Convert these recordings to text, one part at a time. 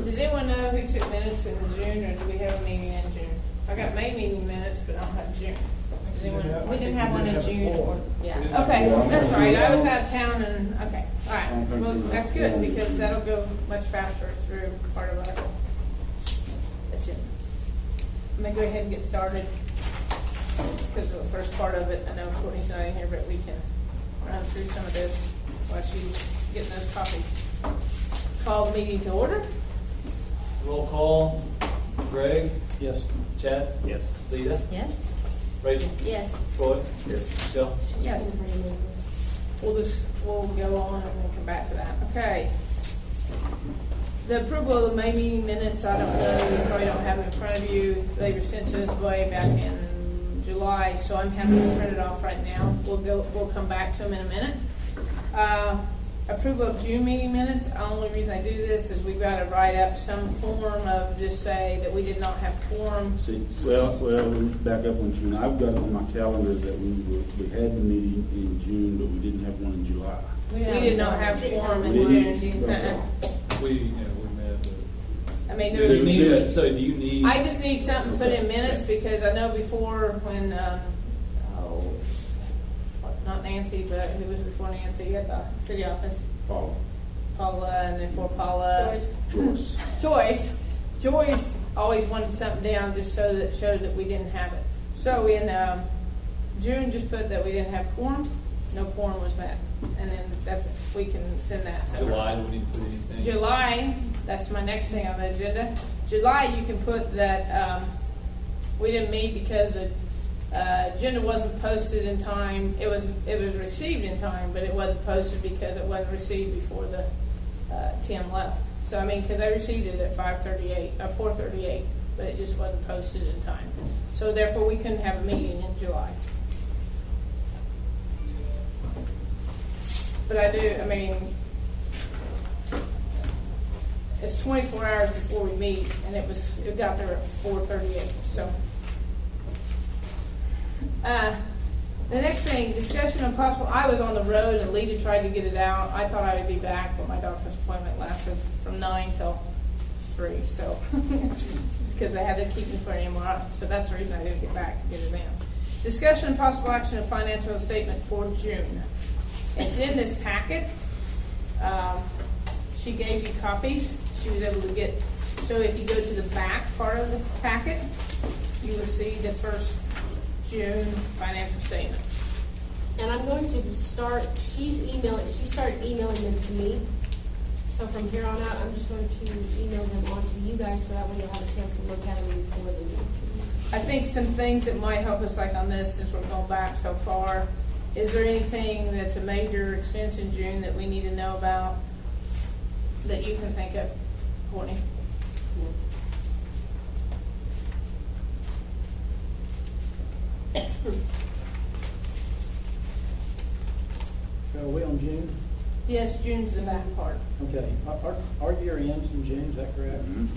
Does anyone know who took minutes in June, or do we have a meeting in June? I got May meeting minutes, but I don't have June. Does anyone? We didn't have one in June. Okay, that's right. I was out of town and, okay, all right. Well, that's good because that'll go much faster through part of our agenda. I'm gonna go ahead and get started because of the first part of it. I know Courtney's not in here, but we can run through some of this while she's getting those copies. Call the meeting to order. Roll call. Greg? Yes. Chad? Yes. Lita? Yes? Rachel? Yes. Troy? Yes. Michelle? Yes. We'll go on and then come back to that. Okay. The approval of the May meeting minutes, I don't know, you probably don't have them in front of you. They were sent to us way back in July, so I'm having them printed off right now. We'll come back to them in a minute. Approval of June meeting minutes. The only reason I do this is we've got to write up some form of just say that we did not have quorum. See, well, we back up on June. I've got on my calendar that we had the meeting in June, but we didn't have one in July. We did not have quorum in We didn't? June. Okay. We met. I mean, Do you need, so do you need? I just need something put in minutes because I know before when, not Nancy, but who was before Nancy at the city office? Paula, and then before Paula. Joyce always wanted something down just so that it showed that we didn't have it. So in June, just put that we didn't have quorum. No quorum was met. And then we can send that to her. July, do we need to put anything? July, that's my next thing on the agenda. July, you can put that we didn't meet because the agenda wasn't posted in time. It was received in time, but it wasn't posted because it wasn't received before the Tim left. So I mean, because I received it at 4:38, but it just wasn't posted in time. So therefore, we couldn't have a meeting in July. But I mean, it's 24 hours before we meet, and it got there at 4:38. So, the next thing, discussion of possible. I was on the road, and Lita tried to get it out. I thought I would be back, but my doctor's appointment lasted from 9 till 3. So, it's because I had to keep me for an MRI. So that's the reason I didn't get back to get it in. Discussion of possible action of financial statement for June. It's in this packet. She gave you copies. She was able to get, so if you go to the back part of the packet, you will see the first June financial statement. And I'm going to start, she started emailing them to me. So from here on out, I'm just going to email them on to you guys so that way you'll have a chance to look at them before the meeting. I think some things that might help us, like on this, since we're going back so far, is there anything that's a major expense in June that we need to know about that you can think of, Courtney? Are we on June? Yes, June's the back part. Okay. Our year ends in June, is that correct? Mhm.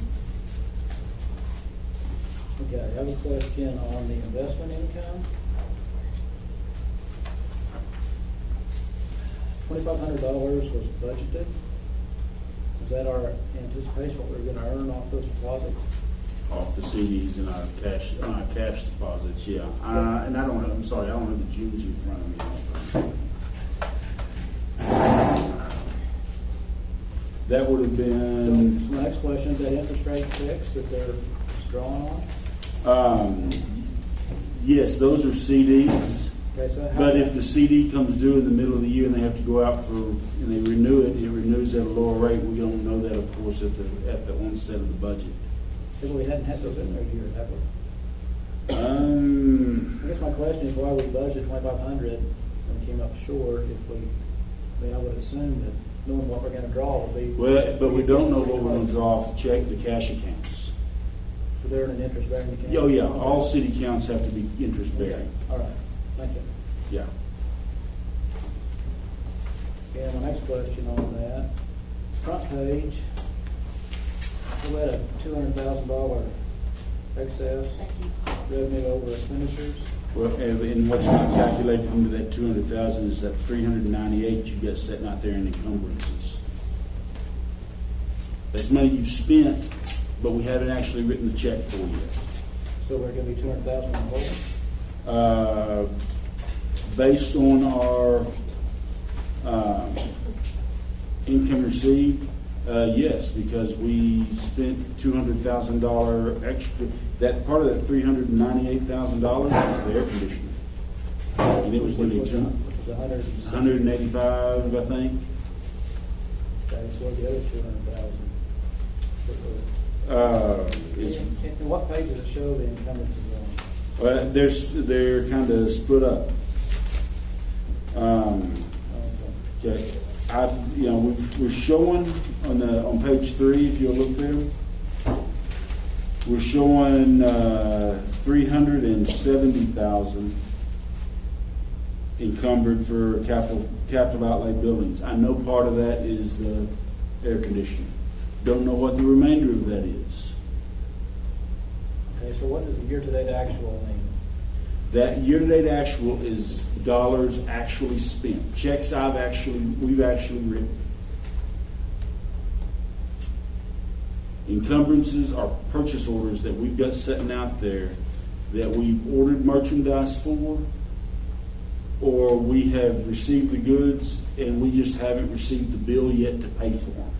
Okay, I have a question on the investment income. $2,500 was budgeted. Is that our anticipation, what we're gonna earn off those deposits? Off the CDs and our cash deposits, yeah. And I'm sorry, I don't have the Junes in front of me. That would have been. So my next question, is that interest rate fixed that they're drawing on? Yes, those are CDs. Okay, so But if the CD comes due in the middle of the year and they have to go out and they renew it, it renews at a lower rate. We don't know that, of course, at the onset of the budget. Because we hadn't had those in there here, have we? I guess my question is why we budgeted $2,500 and we came up short. I would assume that knowing what we're going to draw would be. Well, but we don't know what we're going to draw off the cash accounts. So they're in an interest bearing account. Oh yeah, all city accounts have to be interest bearing. All right, thank you. Yeah. Yeah, my next question on that, front page, we had a $200,000 excess revenue over expenditures. Well, and what's not calculated into that 200,000 is that 398 you got sitting out there in encumbrances. That's money you've spent, but we haven't actually written the check for yet. So we're gonna be 200,000 on hold? Based on our income received, yes, because we spent $200,000 extra. That part of that $398,000 is the air conditioner. And it was Which nearly was 185, I think. Okay, so the other 200,000. It's, And what page does it show the encumbrances on? they're kind of split up. Okay, we're showing on page 3, if you'll look there, we're showing 370,000 encumbered for capital outlay buildings. I know part of that is the air conditioning. Don't know what the remainder of that is. Okay, so what does the year-to-date actual mean? That year-to-date actual is dollars actually spent, checks we've actually written. Encumbrances are purchase orders that we've got sitting out there that we've ordered merchandise for, or we have received the goods and we just haven't received the bill yet to pay for them.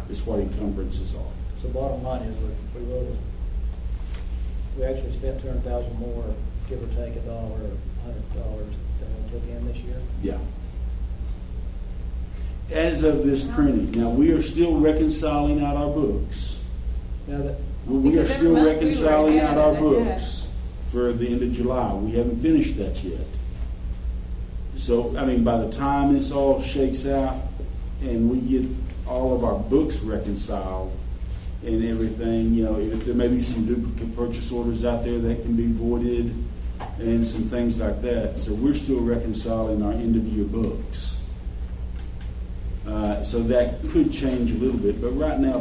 That's what encumbrances are. So bottom line is we actually spent 200,000 more, give or take $100 or $100 than we took in this year. Yeah. As of this printing, now we are still reconciling out our books. Now that, We are Because every still month we were reconciling ahead out our and ahead. books for the end of July. We haven't finished that yet. So, by the time this all shakes out and we get all of our books reconciled and everything, if there may be some duplicate purchase orders out there that can be voided and some things like that. So we're still reconciling our end of year books. So that could change a little bit, but right now,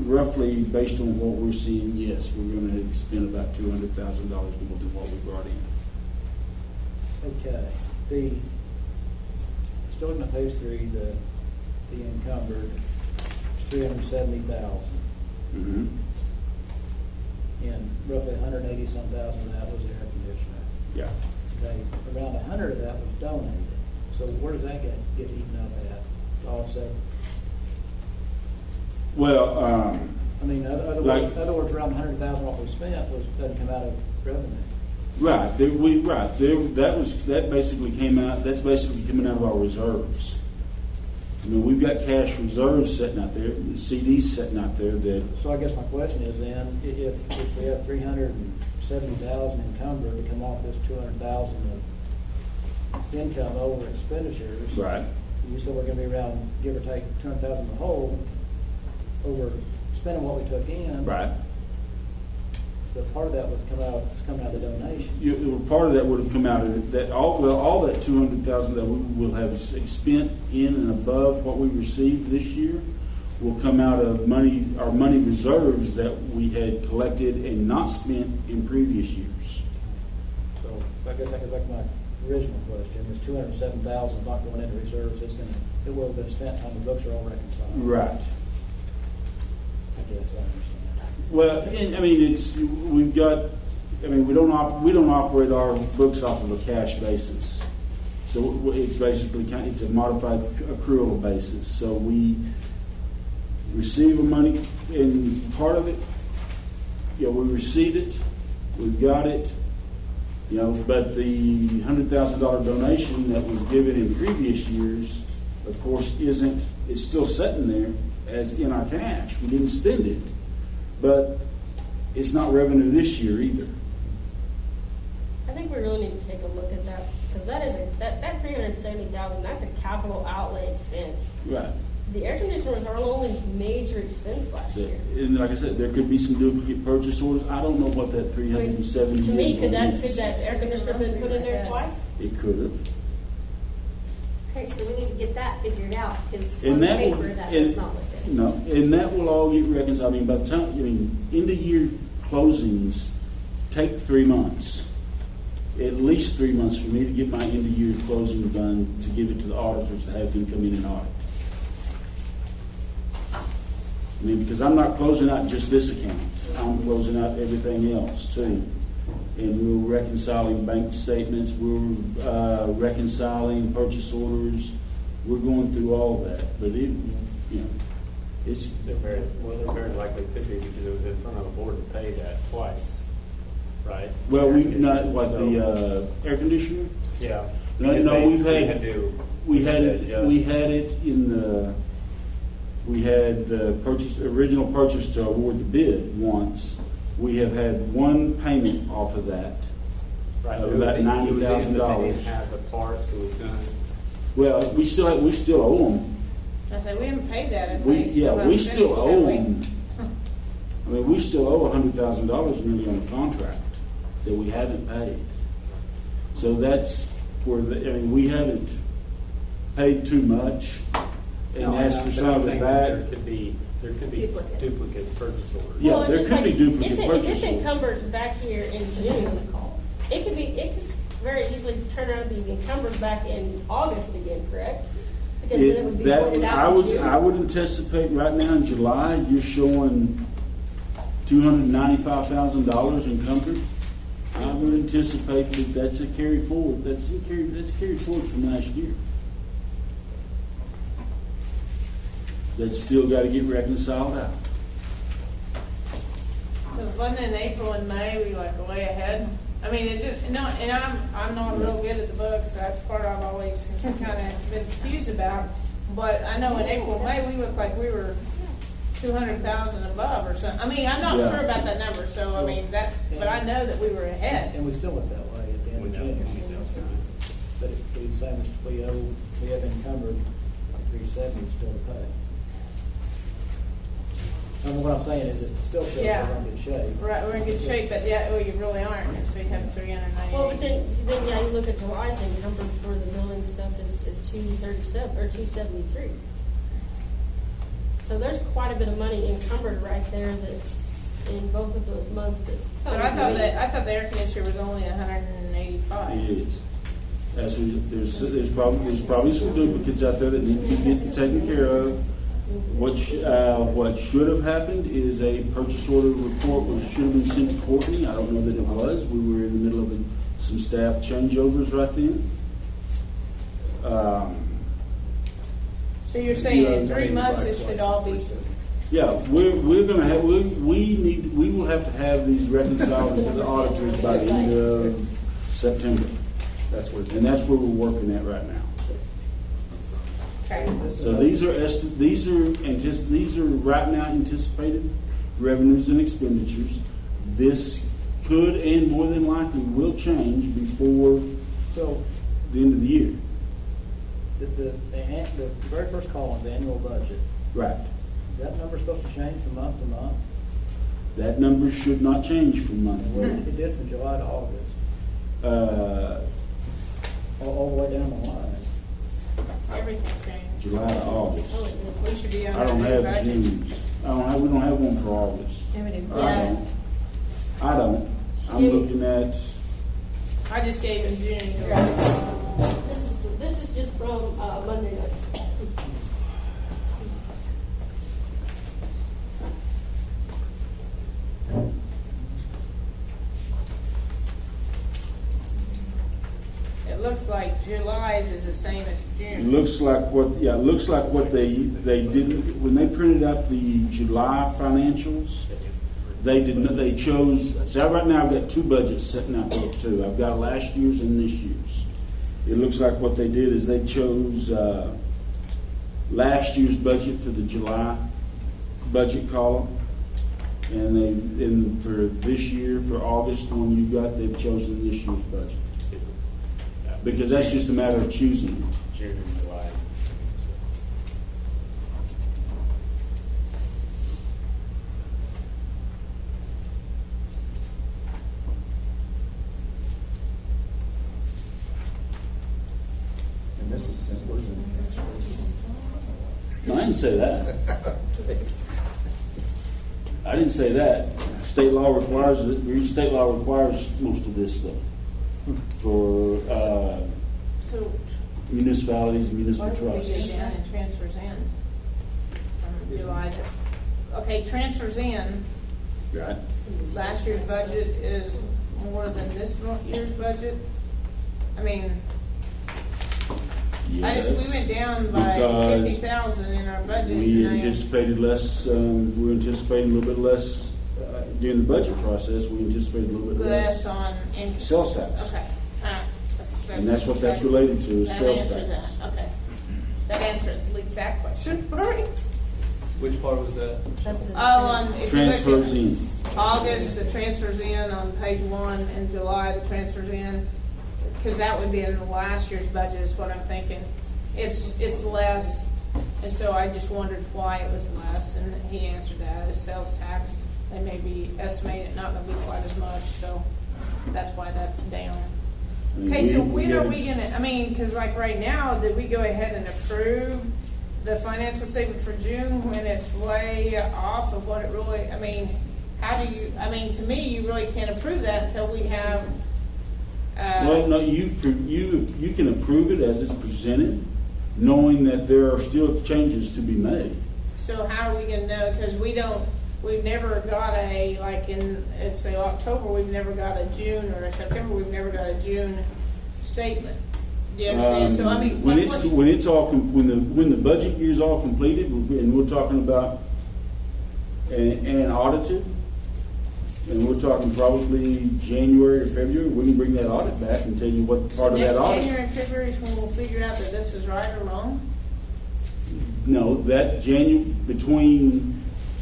roughly based on what we're seeing, yes, we're going to spend about $200,000 more than what we brought in. okay, still looking at page 3, the encumbered is 370,000. Mm-hmm. And roughly 180-some thousand of that was air conditioner. Yeah. Okay, around 100 of that was donated. So where does that get eaten up at? Also, Well, in other words, around 100,000 what we spent doesn't come out of revenue. right. That basically came out. That's basically coming out of our reserves. We've got cash reserves sitting out there, CDs sitting out there that. So I guess my question is then, if we have 370,000 encumbered to come off this 200,000 of income over expenditures, Right. you said we're going to be around, give or take, 200,000 the whole over spending what we took in. Right. But part of that would come out of the donation. Part of that would have come out of that. All that 200,000 that we will have spent in and above what we received this year will come out of our money reserves that we had collected and not spent in previous years. So I guess I could back to my original question. This 207,000 not going into reserves. It will have been spent when the books are all reconciled. Right. I guess I understand. Well, we don't operate our books off of a cash basis. So it's basically it's a modified accrual basis. So we receive the money, and part of it, we received it, we've got it, but the $100,000 donation that was given in previous years, of course, it's still sitting there as in our cash. We didn't spend it, but it's not revenue this year either. I think we really need to take a look at that, because that 370,000, that's a capital outlay expense. Right. The air conditioner was our only major expense last year. And like I said, there could be some duplicate purchase orders. I don't know what that 370 is. To me, could that air conditioner have been put in there twice? It could have. Okay, so we need to get that figured out, because And on that paper, will- that and- does not look good. No, and that will all get reconciled. By the time, end of year closings take 3 months. At least 3 months for me to get my end of year closing done, to give it to the auditors to have them come in and audit. I mean, because I'm not closing out just this account. I'm closing out everything else too. And we're reconciling bank statements, we're reconciling purchase orders, we're going through all that. But it, you know, it's, They're very likely could be because it was in front of the board to pay that twice, right? well, we, not, what, the air conditioner? Yeah. No, Because no, they we've had, to we had adjust. it in the, we had the original purchase to award the bid once. We have had one payment off of that. Right, of it was about in- it was in, $90,000. but they didn't have the parts, so we couldn't. Well, we still owe them. I say, we haven't paid that, and We, they yeah, still we haven't still finished, owe have we? them. I mean, we still owe $100,000 nearly on the contract that we haven't paid. So that's where, I mean, we haven't paid too much and No, asked for but some I'm of it saying back. There could be Duplicate. duplicate purchase orders. Yeah, Well, there it's could like- be duplicate If purchase it's orders. encumbered back here in June, it could very easily turn around and be encumbered back in August again, correct? Because then it would be voided out in June. I would anticipate right now in July, you're showing $295,000 encumbered. I would anticipate that that's a carry forward. That's carried forward from last year. That's still got to get reconciled out. Because wasn't in April and May, we like way ahead? I mean, it just, no, and I'm not real good at the books, that's part I've always kind of been confused about. But I know in April and May, we looked like we were 200,000 above or something. I mean, I'm not Yeah. sure about that number, so I mean, but I know that we were ahead. And we still look that way at the end We of know, June. we know. But it'd be the same as we have encumbered 370 still to pay. I mean, what I'm saying is it still shows Yeah. we're in good shape. Right, we're in good shape, but yeah, well, you really aren't, so you have 398. Well, but then yeah, you look at July's encumbered for the building stuff is 237 or 273. So there's quite a bit of money encumbered right there that's in both of those months. That's But I thought the air conditioner was only 185. It is. There's probably some duplicates out there that need to get taken care of. What should have happened is a purchase order report should have been sent to Courtney. I don't know that it was. We were in the middle of some staff changeovers right then. So you're saying in 3 months it should all be, Yeah, we're gonna have, we will have to have these reconciled to the auditors by the end of September. That's where we're working at right now. okay. So these are right now anticipated revenues and expenditures. This could and more than likely will change before So the end of the year. the very first column, the annual budget, Right. is that number supposed to change from month to month? That number should not change from month to Well, month. it did from July to August, all the way down the line. Everything changed. July to August. We should be on I our don't new have budget. June's. We don't have one for August. Yeah. I don't. I'm looking at, I just gave him June. This is just from Monday night. It looks like July's is the same as it June. looks like what they didn't, when they printed out the July financials, they chose, so right now I've got two budgets sitting out there too. I've got last year's and this year's. It looks like what they did is they chose last year's budget for the July budget column. And for this year, for August, the one you've got, they've chosen this year's budget. Because that's just a matter of choosing. June and July. And this is simpler than cash basis. No, I didn't say that. I didn't say that. State law requires most of this stuff for So municipalities and why municipal don't we go trusts. down and transfers in from July to okay, transfers in, Right. last year's budget is more than this year's budget. I mean, we went down by because 50,000 in our budget. We and anticipated less, we were anticipating a little bit less, during the budget process, we anticipated a little bit less less on income. sales tax. Okay, all right. And that's what that's related to, is That sales answers tax. that. Okay. That answers at least that question for me. Which part was that? That's the. Oh, if you look Transfers at in. August, the transfers in on page 1, and July, the transfers in, because that would be in the last year's budget is what I'm thinking. It's less, and so I just wondered why it was less, and he answered that. It's sales tax. They may be estimated not going to be quite as much, so that's why that's down. I mean, Okay, so when are gotta- we gonna, I mean, because like right now, did we go ahead and approve the financial statement for June when it's way off of what it really, I mean, how do you, I mean, to me, you really can't approve that until we have, Well, no, you can approve it as it's presented, knowing that there are still changes to be made. so how are we gonna know? Because we've never got a, like in, let's say October, we've never got a June, or September, we've never got a June statement. Do you understand? So I mean, When my it's, question- when it's all, when the budget year's all completed, and we're talking about and audited, and we're talking probably January or February, we can bring that audit back and tell you what part of that next audit. January and February is when we'll figure out that this is right or wrong? No, that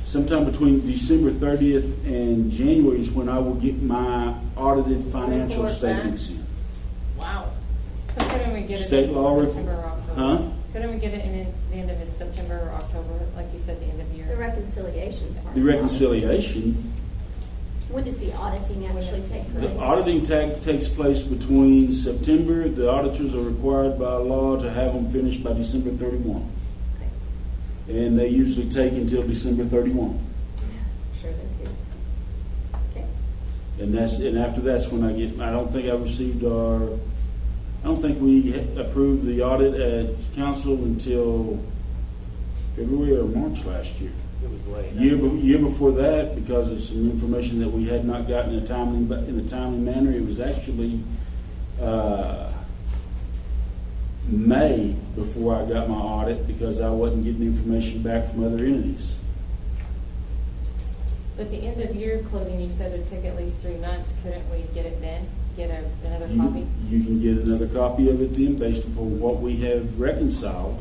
sometime between December 30th and January is when I will get my audited financial Report back. statements in. Wow. But couldn't we get it State in law September or October? Huh? Couldn't we get it in the end of his September or October, like you said, the end of the The year? reconciliation part. The reconciliation, When does the auditing actually take place? the auditing takes place between September, the auditors are required by law to have them finished by December 31. Okay. And they usually take until December 31. Sure they do. Okay. And after that's when I don't think we approved the audit at council until February or March last year. It was late. Year before that, because of some information that we had not gotten in a timely manner, it was actually May before I got my audit, because I wasn't getting information back from other entities. But the end of year closing, you said it took at least 3 months. Couldn't we get it then? Get another copy? You can get another copy of it then, based upon what we have reconciled,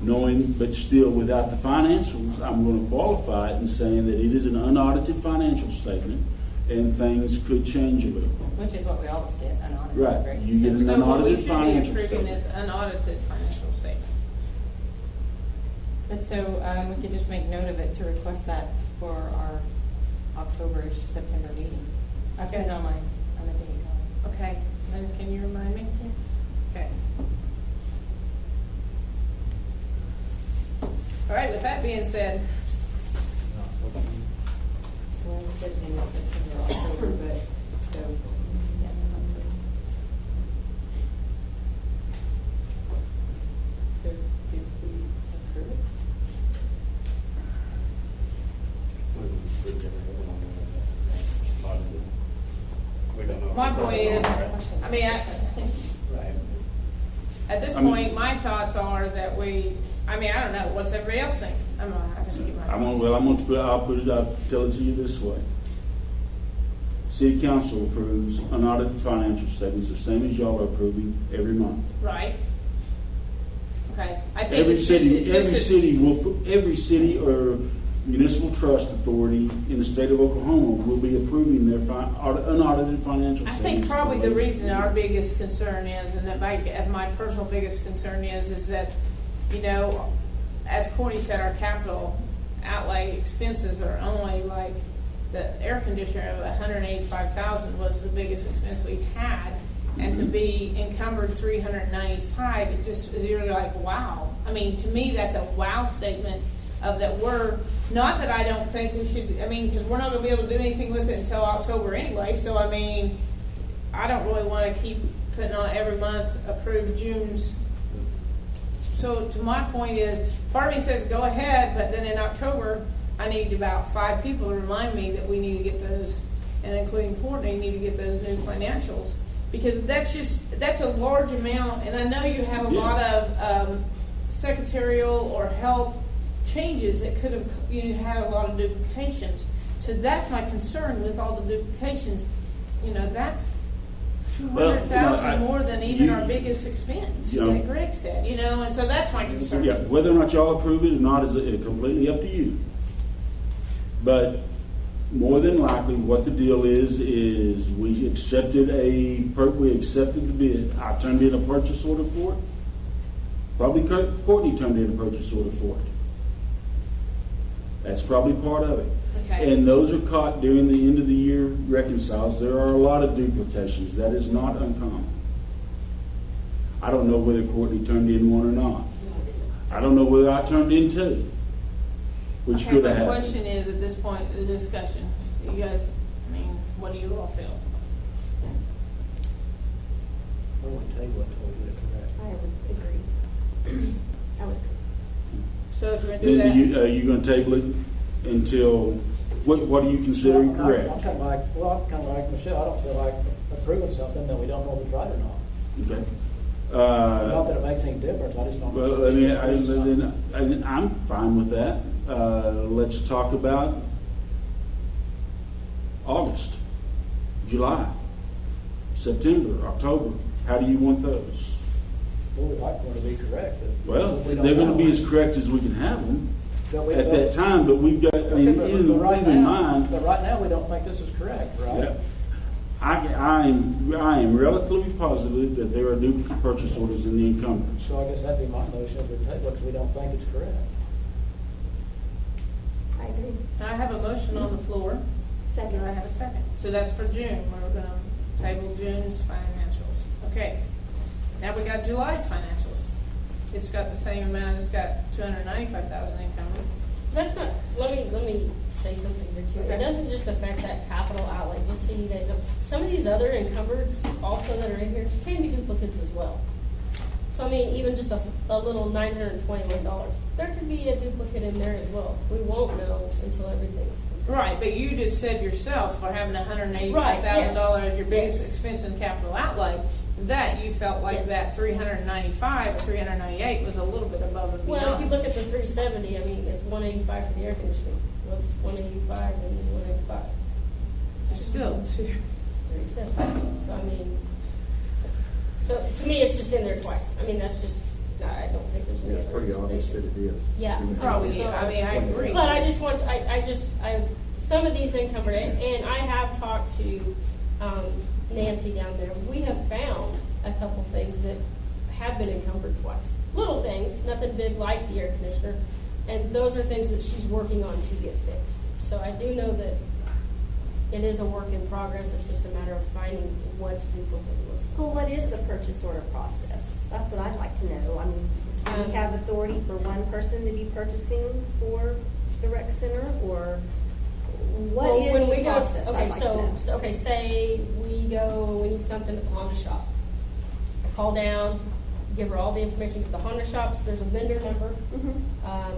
knowing, but still without the financials, I'm going to qualify it and saying that it is an unaudited financial statement, and things could change a little. Which is what we always get, unaudited. Right. Right? You get an So what we unaudited should be financial approving statement. is unaudited financial statements. But so we could just make note of it to request that for our October-ish, September meeting. I put it on the date. Okay, then can you remind me? Yes. Okay. All right, with that being said, Well, we said the end of September, October, but, so, yeah, October. So, did we approve it? We don't know. my point is, I mean, Right. at this point, my thoughts are that I don't know, what's everybody else think? I just keep my thoughts. I'll tell it to you this way. City council approves unaudited financial statements, the same as y'all are approving every month. Right? Okay, I think Every it's just- city, it's just- every city or municipal trust authority in the state of Oklahoma will be approving their unaudited financial I statements. think probably the way- reason our biggest concern is, and that my personal biggest concern is that, as Courtney said, our capital outlay expenses are only like, the air conditioner of $185,000 was the biggest expense we've had. And to be encumbered $395, it just is really like, wow. I mean, to me, that's a wow statement of that not that I don't think we should, because we're not going to be able to do anything with it until October anyway. So, I don't really want to keep putting on every month approved June's. So, to my point is, part of me says go ahead, but then in October, I need about 5 people to remind me that we need to get those, and including Courtney, need to get those new financials. Because that's a large amount, and I know you have a Yeah. lot of secretarial or help changes that could have, you had a lot of duplications. So that's my concern with all the duplications. You know, that's $200,000 more than even our biggest expense, like Greg said, you know, and so that's my concern. Yeah, whether or not y'all approve it or not is completely up to you. But more than likely, what the deal is we accepted the bid. I turned in a purchase order for it. Probably Courtney turned in a purchase order for it. That's probably part of it. Okay. And those are caught during the end of the year reconciles. There are a lot of duplications. That is not uncommon. I don't know whether Courtney turned in one or not. I don't know whether I turned in 2, which Okay, could my have happened. question is, at this point of the discussion, you guys, I mean, what do you all feel? I wouldn't tell you what told you to correct. I would agree. I would agree. So if we're going to do Then that, are you going to table it until, what are you considering I'm correct? kind of like Michelle, I don't feel like approving something that we don't know if it's right or not. Okay. Not that it makes any difference, I just don't know. Well, I'm fine with that. Let's talk about August, July, September, October. How do you want those? Well, we'd like them to be correct. But Well, we don't they're going know. to be as correct as we can have them But at that time, but we've got, I mean, but either right in now, mind. but right now, we don't think this is correct, right? Yeah. I am relatively positive that there are duplicate purchase orders in the encumbrance. So I guess that'd be my motion, if we table it, because we don't think it's correct. I agree. I have a motion on the floor. Do Second. I have a second? So that's for June, where we're going to table June's financials. Okay. Now we got July's financials. It's got the same amount. It's got $295,000 encumbered. That's not, let me say something here too. It Okay. doesn't just affect that capital outlay, just so you guys know. Some of these other encumbered also that are in here can be duplicates as well. So I mean, even just a little $921, there could be a duplicate in there as well. We won't know until everything's complete. Right, but you just said yourself for having $185,000 Right, yes. your biggest Yes. expense in capital outlay, that you felt like Yes. that 395 or 398 was a little bit above and beyond. Well, if you look at the 370, I mean, it's 185 for the air conditioning. What's 185 and 185? It's still too. 370. So I mean, so to me, it's just in there twice. I mean, that's just, I don't think there's any It's other pretty obvious that explanation. it is. Yeah. Probably, So- I mean, I agree. But I just want, some of these encumbered, and I have talked to Nancy down there. We have found a couple things that have been encumbered twice. Little things, nothing big like the air conditioner, and those are things that she's working on to get fixed. So I do know that it is a work in progress. It's just a matter of finding what's duplicate and what's not. Well, what is the purchase order process? That's what I'd like to know. I mean, do we have authority for one person to be purchasing for the rec center, or what Well, is when the we go- process? Okay, I'd like to know. so okay, say we need something at the Honda shop. I call down, give her all the information at the Honda shops. There's a vendor number. Mhm.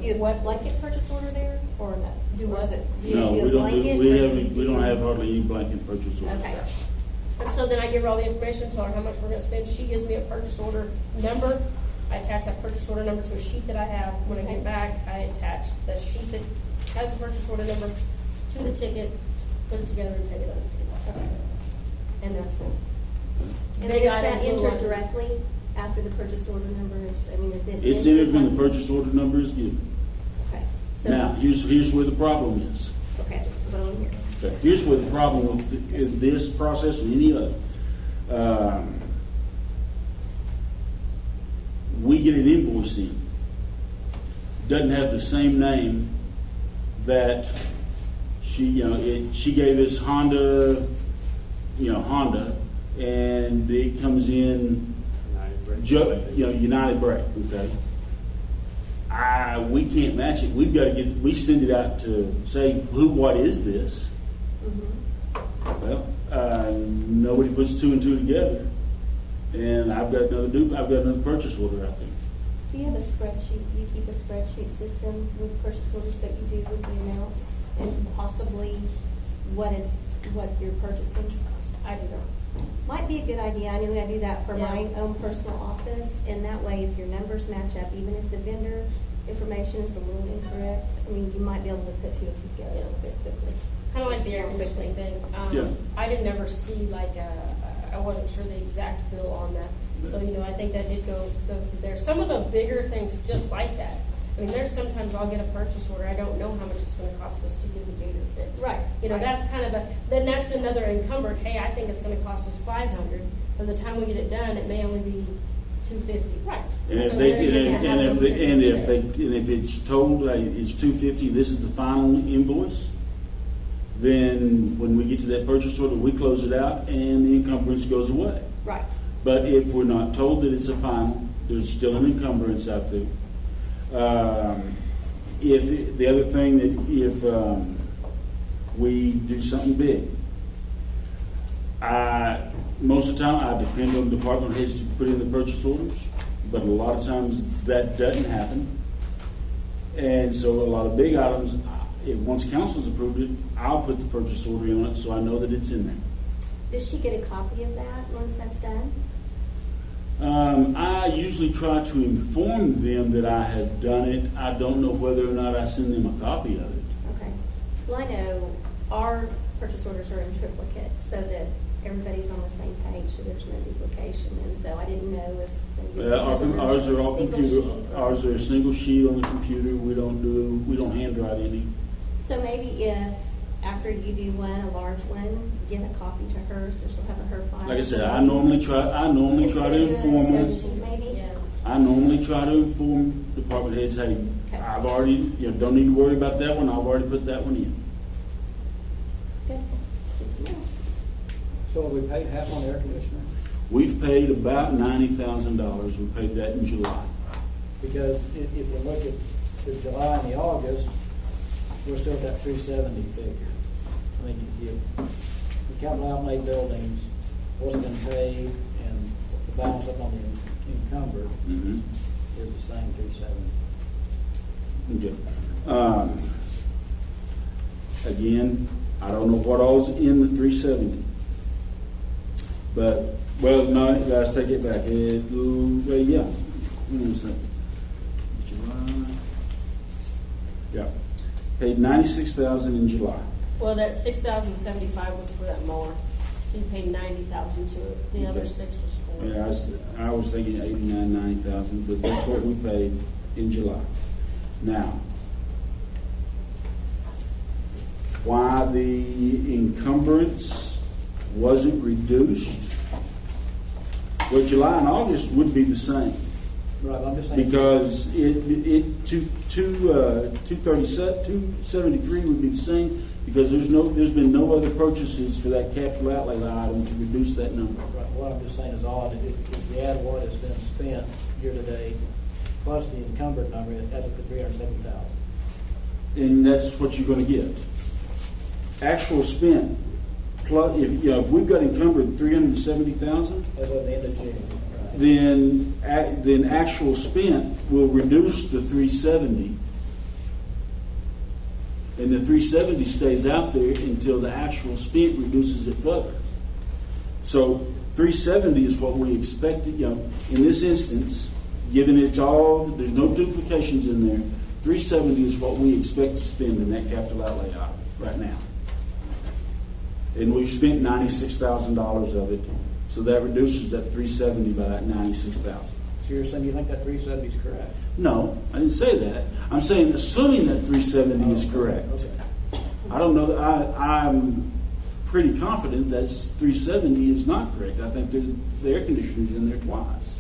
You have What a blanket purchase order there, or no? Do Or is what? it- do you No, do a we don't, blanket, we or do haven't, you we don't do- have hardly any blanket purchase orders. Okay. And so then I give her all the information, tell her how much we're going to spend. She gives me a purchase order number. I attach that purchase order number to a sheet that I have. When I Okay. get back, I attach the sheet that has the purchase order number to the ticket, put it together, and take it on the city. Okay. And that's with And big is that items, little entered items. directly after the purchase order number is, I mean, is it? It's entered when the purchase order number is given. Okay. So, Now, here's where the problem is. okay, this is what I'm hearing. Okay, here's where the problem with this process and any other. We get an invoice in. Doesn't have the same name that she gave us Honda, and it comes in United Brake, okay? We can't match it. We send it out to say, what is this? Well, nobody puts two and two together, and I've got another purchase order out there. Do you have a spreadsheet? Do you keep a spreadsheet system with purchase orders that you do with the amounts and possibly what you're purchasing? I do not. Might be a good idea. I know I do that for my Yeah. own personal office, and that way, if your numbers match up, even if the vendor information is a little incorrect, I mean, you might be able to put two and two together a little bit quickly. Kind of like the air conditioning thing. Yeah. I didn't ever see like I wasn't sure the exact bill on that. So, I think that did go through there. Some of the bigger things just like that. I mean, there's sometimes I'll get a purchase order, I don't know how much it's gonna cost us to get the gator fixed. Right, right. That's kind of then that's another encumbered, hey, I think it's gonna cost us $500. By the time we get it done, it may only be $250. Right. And if So they, there's gonna have and those if differences they, and if it's told it's $250, this is the final invoice, then when we get to that purchase order, we close it out and the encumbrance goes away. Right. But if we're not told that it's a final, there's still an encumbrance out there. If the other thing that if we do something big, most of the time I depend on department heads to put in the purchase orders, but a lot of times that doesn't happen. And so a lot of big items, once council's approved it, I'll put the purchase order in it so I know that it's in there. Does she get a copy of that once that's done? I usually try to inform them that I have done it. I don't know whether or not I send them a copy of it. Okay. Well, I know our purchase orders are in triplicate so that everybody's on the same page, so there's no duplication. And so I didn't know if Ours are all single computer. sheet or- Ours are a single sheet on the computer. We don't handwrite any. So maybe if after you do one, a large one, give a copy to her so she'll have it her file. Like I said, I normally try Instead to of doing a inform them. spreadsheet, maybe. Yeah. I normally try to inform department heads, hey, Okay. I've already, don't need to worry about that one. I've already put that one in. Good. Good to know. So have we paid half on the air conditioner? We've paid about $90,000. We paid that in July. Because if you look at the July and the August, we're still at that 370 figure. I mean, the capital outlay buildings, what's been paid, and the balance up on the encumbered Mm-hmm. is the same 370. Okay. Again, I don't know what all's in the 370. But, well, no, guys, take it back. Well, yeah. When was that? July. Yeah. Paid $96,000 in July. Well, that $6,075 was for that mower. So you paid $90,000 to it. The other Okay. $6,000 was for. Yeah, I was thinking 89, 90,000, but that's what we paid in July. Now, why the encumbrance wasn't reduced? Well, July and August would be the same Right, I'm just saying. because 273 would be the same because there's been no other purchases for that capital outlay item to reduce that number. Right, what I'm just saying is odd, if you add what has been spent year to date, plus the encumbered number, it adds up to 370,000. And that's what you're going to get. Actual spent, plus if we've got encumbered 370,000, As of the end of June, right? then actual spent will reduce the 370, and the 370 stays out there until the actual spent reduces it further. So 370 is what we expected. In this instance, given it's all, there's no duplications in there. 370 is what we expect to spend in that capital outlay item right now. And we've spent $96,000 of it, so that reduces that 370 by that 96,000. So you're saying you think that 370 is correct? No, I didn't say that. I'm saying assuming that 370 is correct. Okay. I don't know that I'm pretty confident that 370 is not correct. I think the air conditioner's in there twice.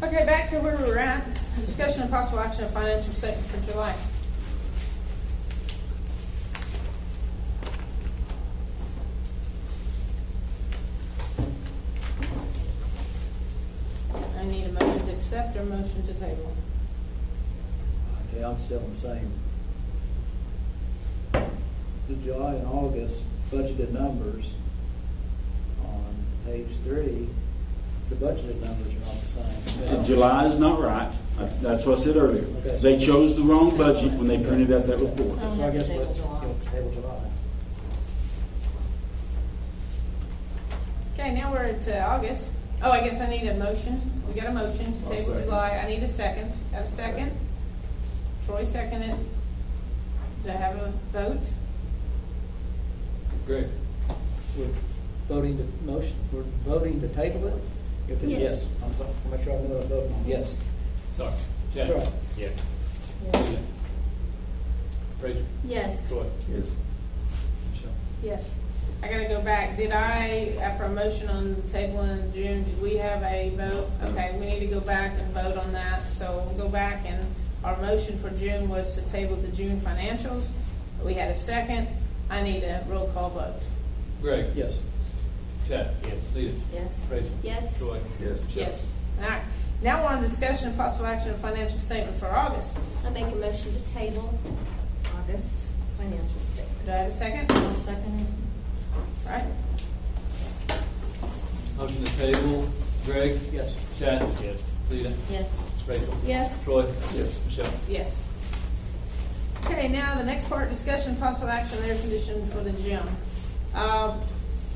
Okay, back to where we were at. Discussion and possible action of financial statement for July. I need a motion to accept or motion to table. Okay, I'm still the same. The July and August, budgeted numbers on page 3, the budgeted numbers are not the same. July is not right. That's what I said earlier. Okay. They chose the wrong budget when they printed out that report. So I guess Table what, July. table July. Okay, now we're at August. Oh, I guess I need a motion. We got a motion to I'll table second. July. I need a second. Got a second? Troy seconded. Do I have a vote? Greg? We're voting to table it? Yes. I'm sorry, I'll make sure I know what I'm voting on. Yes. Sorry. Chad? Sorry. Yes. Leah? Rachel? Yes. Troy? Yes. Michelle? Yes. I gotta go back. Did I, after a motion on the table in June, did we have a vote? Okay, we need to go back and vote on that. So we'll go back, and our motion for June was to table the June financials. We had a second. I need a roll call vote. Greg? Yes. Chad? Yes. Leah? Yes. Rachel? Yes. Troy? Yes. Michelle? Yes. All right. Now we're on discussion of possible action of financial statement for August. I make a motion to table August financial statement. Do I have a second? I'll second it. All right. Motion to table. Greg? Yes. Chad? Yes. Leah? Yes. Rachel? Yes. Troy? Yes. Michelle? Yes. Okay, now the next part, discussion possible action on air conditioning for the gym.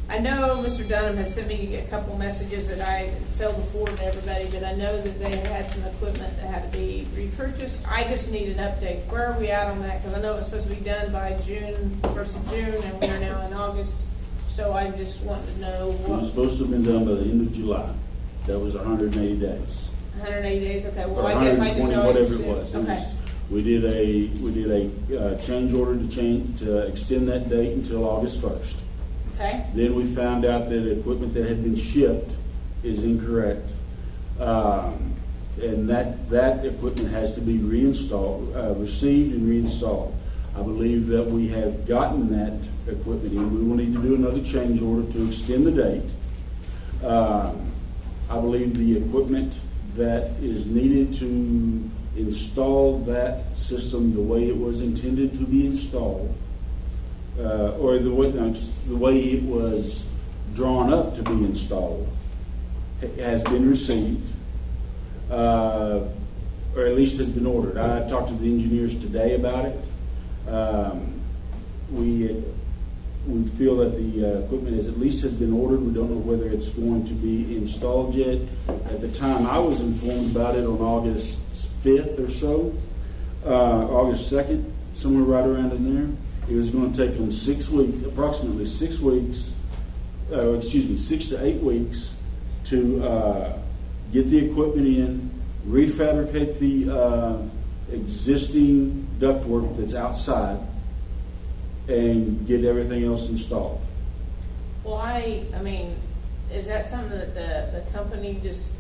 I know Mr. Dunham has sent me a couple messages that I failed to forward to everybody, but I know that they had some equipment that had to be repurchased. I just need an update. Where are we at on that? Because I know it's supposed to be done by June, 1st of June, and we are now in August. So I just wanted to know It was what, supposed to have been done by the end of July. That was 180 days. 180 days? Okay, well, Or I guess I just 120, know whatever it was. Okay. We did a change order to extend that date until August 1st. Okay. Then we found out that equipment that had been shipped is incorrect. And that equipment has to be reinstalled, received and reinstalled. I believe that we have gotten that equipment in. We will need to do another change order to extend the date. I believe the equipment that is needed to install that system the way it was intended to be installed, or the way it was drawn up to be installed, has been received, or at least has been ordered. I talked to the engineers today about it. We feel that the equipment has been ordered. We don't know whether it's going to be installed yet. At the time I was informed about it on August 5th or so, August 2nd, somewhere right around in there. It was going to take them 6 weeks, approximately 6 weeks, 6 to 8 weeks to get the equipment in, refabricate the existing ductwork that's outside, and get everything else installed. Well, I mean, is that something that the company just,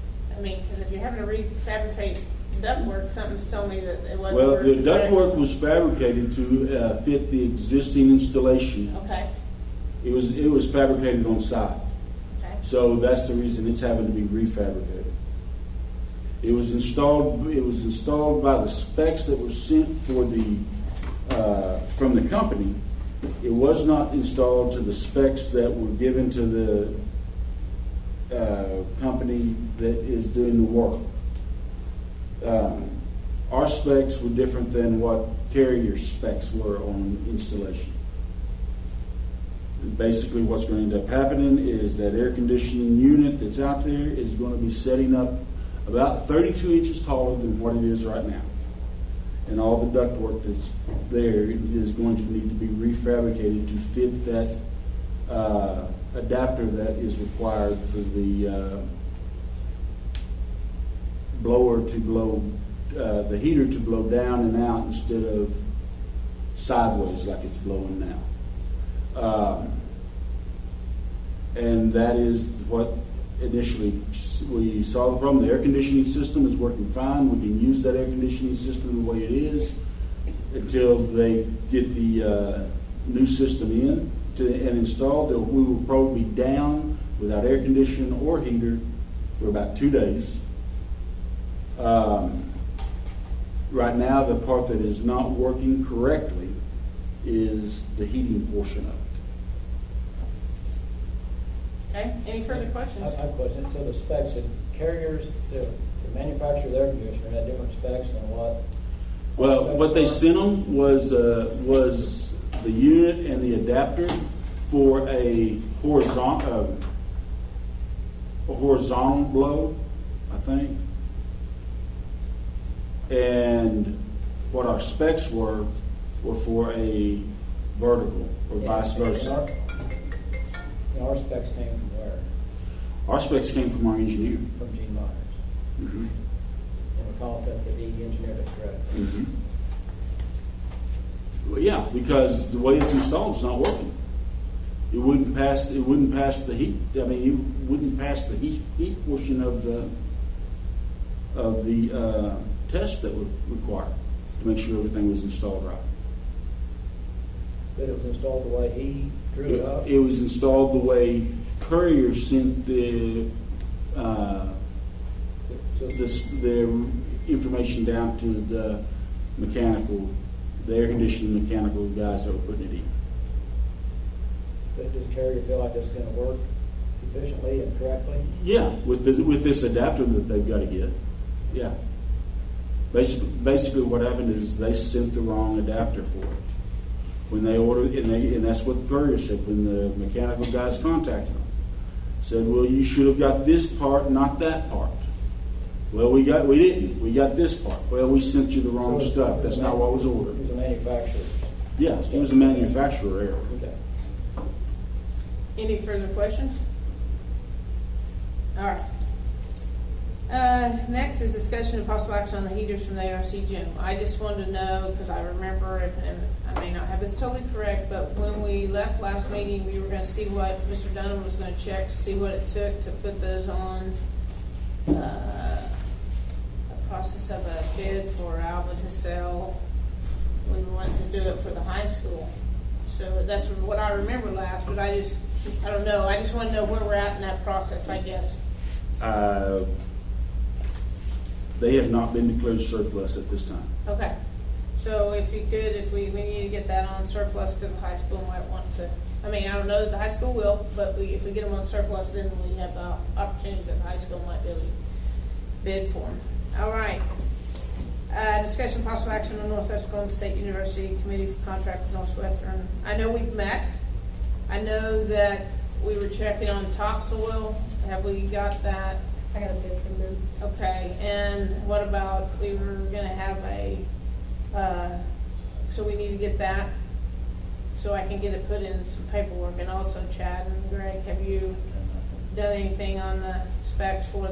because if you're having to refabricate ductwork, something's telling me that it wasn't. Well, the ductwork was fabricated to fit the existing installation. Okay, It was fabricated on site, okay. so that's the reason it's having to be refabricated. It was installed by the specs that were sent for from the company. It was not installed to the specs that were given to the company that is doing the work. Our specs were different than what Carrier specs were on installation. Basically, what's going to end up happening is that air conditioning unit that's out there is going to be setting up about 32 inches taller than what it is right now. And all the ductwork that's there is going to need to be refabricated to fit that adapter that is required for the blower to blow, the heater to blow down and out instead of sideways like it's blowing now. And that is what initially we saw the problem. The air conditioning system is working fine. We can use that air conditioning system the way it is until they get the new system in and installed. We will probably be down without air conditioning or heater for about 2 days. Right now, the part that is not working correctly is the heating portion of it. Okay, any further I questions? have a question. So the specs, the carriers, the manufacturer of their conditioner had different specs than what? Well, what they sent them was the unit and the adapter for a horizontal blow, I think. And what our specs were for a vertical or vice versa. And our specs came from where? Our specs came from our engineer. From Gene Myers. Mm-hmm. And we call it that he engineered it correctly. Mm-hmm. Well, yeah, because the way it's installed is not working. It wouldn't pass the heat. I mean, it wouldn't pass the heat portion of the test that would require to make sure everything was installed right. But it was installed the way he drew it up? It was installed the way Courier sent the information down to the air conditioning mechanical guys that were putting it in. But does Carrier feel like it's going to work efficiently and correctly? Yeah, with this adapter that they've got to get. Yeah. Basically what happened is they sent the wrong adapter for it. When they ordered, and that's what the courier said when the mechanical guys contacted them. Said, well, you should have got this part, not that part. Well, we didn't. We got this part. Well, we sent you the wrong stuff. That's not what was ordered. It was a manufacturer. Yeah, it was a manufacturer error. Okay. Any further questions? All right. Next is discussion of possible action on the heaters from the ARC gym. I just wanted to know, because I remember, and I may not have this totally correct, but when we left last meeting, we were going to see what Mr. Dunham was going to check to see what it took to put those on a process of a bid for Alva to sell. We wanted to do it for the high school. So that's what I remember last, but I don't know. I just want to know where we're at in that process, I guess. They have not been declared surplus at this time. Okay. So if you could, if we need to get that on surplus, because the high school might want to, I mean, I don't know that the high school will, but if we get them on surplus, then we have the opportunity that the high school might be able to bid for them. All right. Discussion of possible action on Northwest Oklahoma State University Committee for Contract with Northwestern. I know we've met. I know that we were checking on topsoil. Have we got that? I got a bid from them. Okay, and what about, we were gonna have so we need to get that, so I can get it put in some paperwork. And also, Chad and Greg, have you done anything on the specs for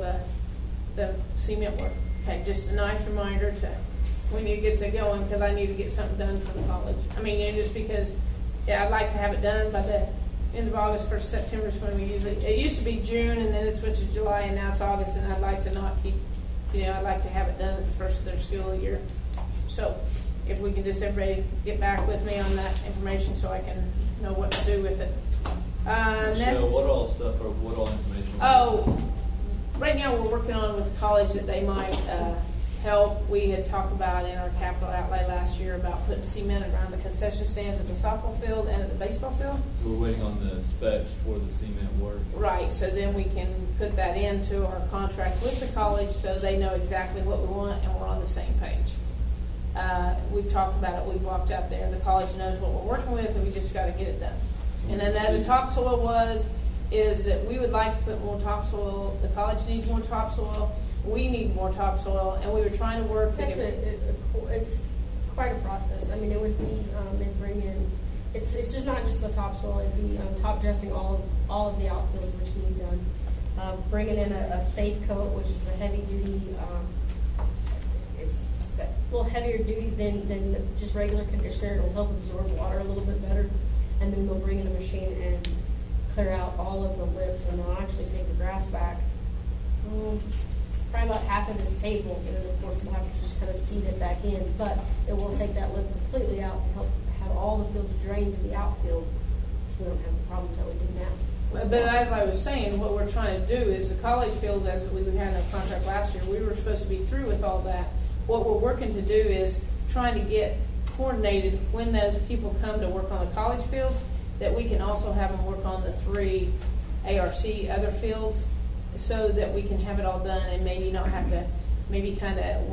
the cement work? Okay, just a nice reminder we need to get to going, because I need to get something done for the college. I mean, just because, I'd like to have it done by the end of August, 1st September is when we usually, it used to be June, and then it went to July, and now it's August, and I'd like to not keep, I'd like to have it done at the first of their school year. So if we can just everybody get back with me on that information so I can know what to do with it. Michelle, what all information? Oh, right now we're working on with the college that they might help. We had talked about in our capital outlay last year about putting cement around the concession stands at the softball field and at the baseball field. So we're waiting on the specs for the cement work. Right, so then we can put that into our contract with the college so they know exactly what we want and we're on the same page. We've talked about it, we've walked out there, the college knows what we're working with, and we just got to get it done. And then the topsoil is that we would like to put more topsoil, the college needs more topsoil, we need more topsoil, and we were trying to work. It's quite a process. I mean, it would be, they'd bring in, it's just not just the topsoil, it'd be top dressing all of the outfields which need done. Bringing in a safe coat, which is a heavy duty, it's a little heavier duty than just regular conditioner. It'll help absorb water a little bit better. And then they'll bring in a machine and clear out all of the lifts, and they'll actually take the grass back. Probably about half of this table, and then of course we'll have to just kind of seed it back in, but it will take that lip completely out to help have all the fields drained to the outfield, so we don't have the problems that we do now. But as I was saying, what we're trying to do is the college field, as we had in our contract last year, we were supposed to be through with all that. What we're working to do is trying to get coordinated when those people come to work on the college fields, that we can also have them work on the 3 ARC, other fields, so that we can have it all done and maybe not have to, maybe kind of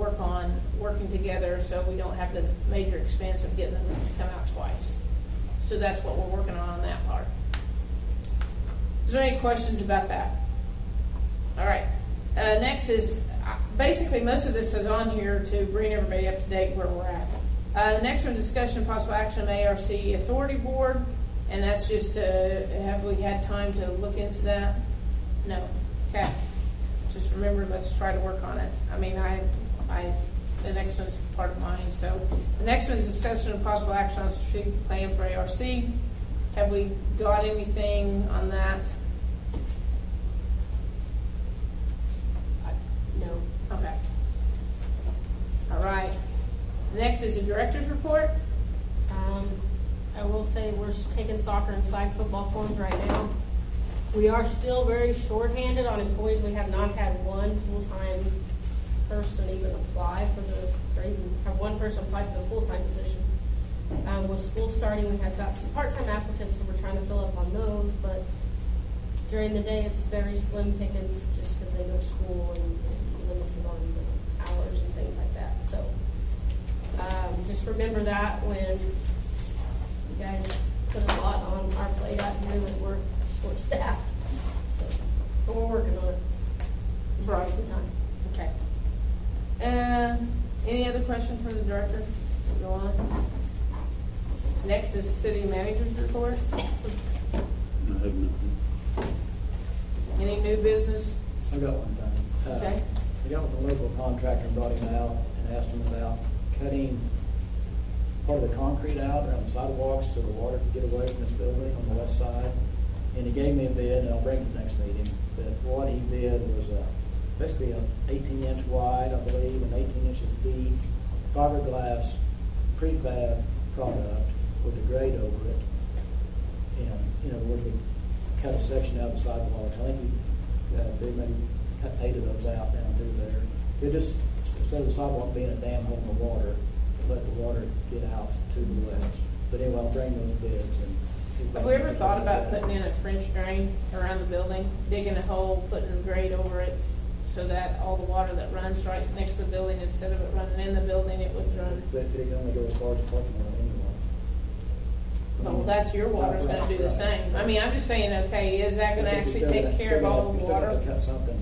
working together so we don't have the major expense of getting them to come out twice. So that's what we're working on that part. Is there any questions about that? All right. Next is, basically most of this is on here to bring everybody up to date where we're at. The next one is discussion and possible action on ARC Authority Board, and that's just, have we had time to look into that? No. Okay. Just remember, let's try to work on it. I mean, the next one's part of mine. So the next one is discussion and possible action on strategic plan for ARC. Have we got anything on that? No. Okay. All right. Next is the director's report. I will say we're taking soccer and flag football forms right now. We are still very shorthanded on employees. We have not had one full-time person even apply for or even have one person apply for the full-time position. With school starting, we have got some part-time applicants, so we're trying to fill up on those, but during the day, it's very slim pickings just because they go to school and limited on the hours and things like that. So just remember that when you guys put a lot on our plate out here that we're short-staffed. So, but we're working on it. Just Right. take some time. Okay. Any other question for the director? Go on. Next is the city manager's report. I have nothing. Any new business? I got one thing. Okay. I got with the local contractor and brought him out and asked him about cutting part of the concrete out around the sidewalks so the water could get away from this building on the west side. And he gave me a bid, and I'll bring it to the next meeting, but what he bid was basically an 18-inch wide, I believe, and 18 inches deep, fiberglass prefab product with a grate over it. And, where we cut a section out of the sidewalks. I think they maybe cut 8 of those out down through there. It just, instead of the sidewalk being a dam holding the water, let the water get out to the west. But anyway, I'll bring those bids. Have we ever thought about putting in a French drain around the building, digging a hole, putting a grate over it, so that all the water that runs right next to the building, instead of it running in the building, it would run? But it can only go as far as the parking lot anyway. Well, that's your water's gonna do the same. I mean, I'm just saying, okay, is that gonna actually take care of all the You still have water? to cut something.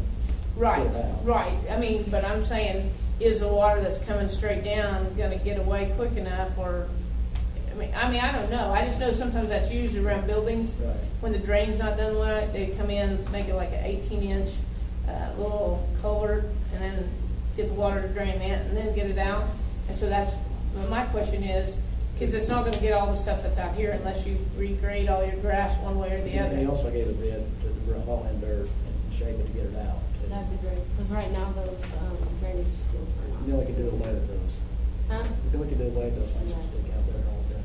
Right, get out. right. I mean, but I'm saying, is the water that's coming straight down gonna get away quick enough, or, I mean, I don't know. I just know sometimes that's used around buildings. Right. When the drain's not done right, they come in, make it like an 18-inch little culvert, and then get the water to drain in, and then get it out. And so that's, well, my question is, because it's not gonna get all the stuff that's out here unless you regrade all your grass one way or the And he other. also gave a bid to haul in dirt and shape it to get it out. That'd be great, because right now those drainage skills are not. Then we could do away with those. Huh? Then we could do away with those things that stick out there all day.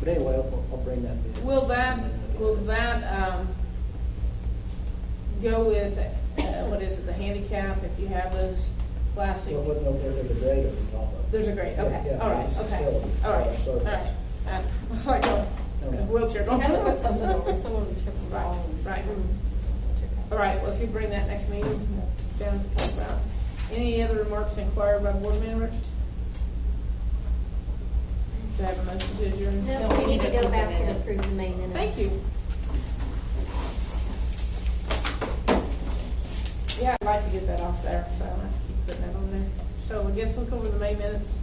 But anyway, I'll bring that bid. Will that go with, what is it, the handicap, if you have those plastic? Well, no, there's a grade over the top of it. There's a grade, okay, Yeah, all right, it's okay, still all right, a all surface. right. I was like, oh, Okay. wheelchair You going. have to put something over, someone would trip and Right, fall. and- right. Mm. All right, well, if you bring that next meeting, down to talk about. Any other remarks inquired by board members? Do I have a motion to adjourn? No, we need to go back and approve the main minutes. Thank you. Yeah, I'd like to get that off there, so I don't have to keep putting that on there. So I guess look over the May minutes.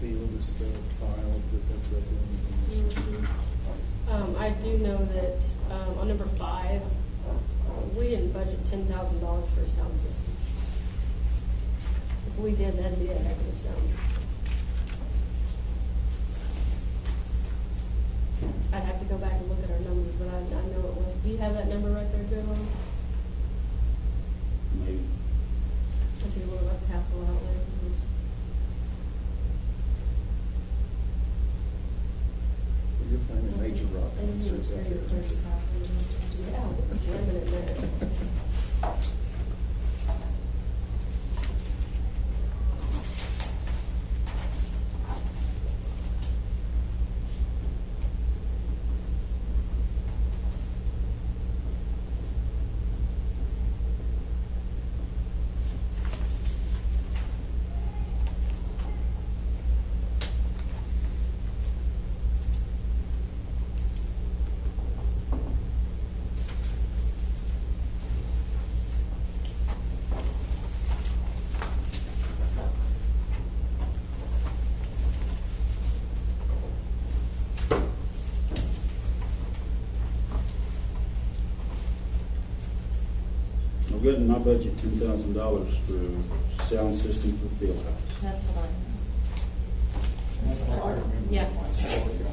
Field is still filed, but that's about the only thing. I do know that on number 5, We didn't budget $10,000 for a sound system. If we did, that'd be a heck of a sound system. I'd have to go back and look at our numbers, but I know it was. Do you have that number right there, Joe? Maybe. If you look up capital outlay. You're planning major rock concerts out there. Yeah, we're jamming it there. I've got in my budget $10,000 for sound system for Fieldhouse. That's what That's what I remember. Yeah.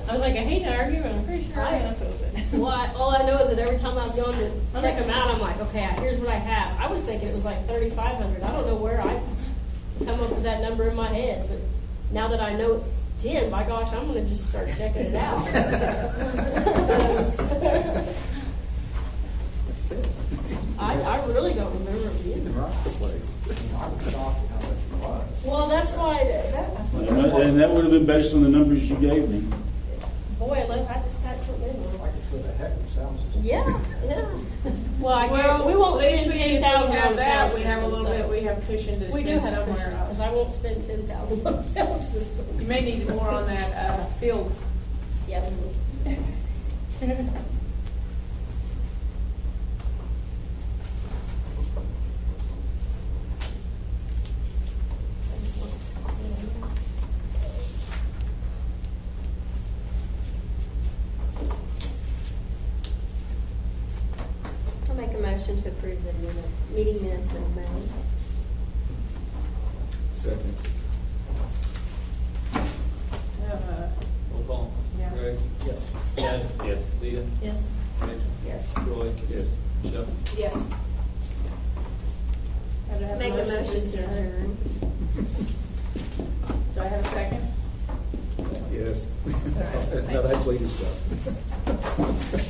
I was like, I hate to argue, but I'm pretty sure I'm gonna post it. Well, all I know is that every time I've gone to check them out, I'm like, okay, here's what I have. I was thinking it was like 3,500. I don't know where I come up with that number in my head, but now that I know it's 10, by gosh, I'm gonna just start checking it out. That's it. I really don't remember it You being. can rock the place. I was shocked at how much it was. Well, that's why And that would have been based on the numbers you gave me. boy, I just had something in there. Like it's with a heck of a sound system. Yeah, yeah. Well, I guess we won't at least spend we- if we 10,000 have on that, sound we have a system, little so- bit, we have cushion to We do spend have somewhere cushion, because else. I won't spend 10,000 on sound system. You may need more on that, field. Yeah. I'll make a motion to approve the meeting minutes in May. Second. Roll call. Yeah. Greg? Yes. Chad? Yes. Leah? Yes. Rachel? Yes. Troy? Yes. Michelle? Yes. Have to have Make a motion to adjourn. Do I have a second? Yes. right. No, that's Leah's job.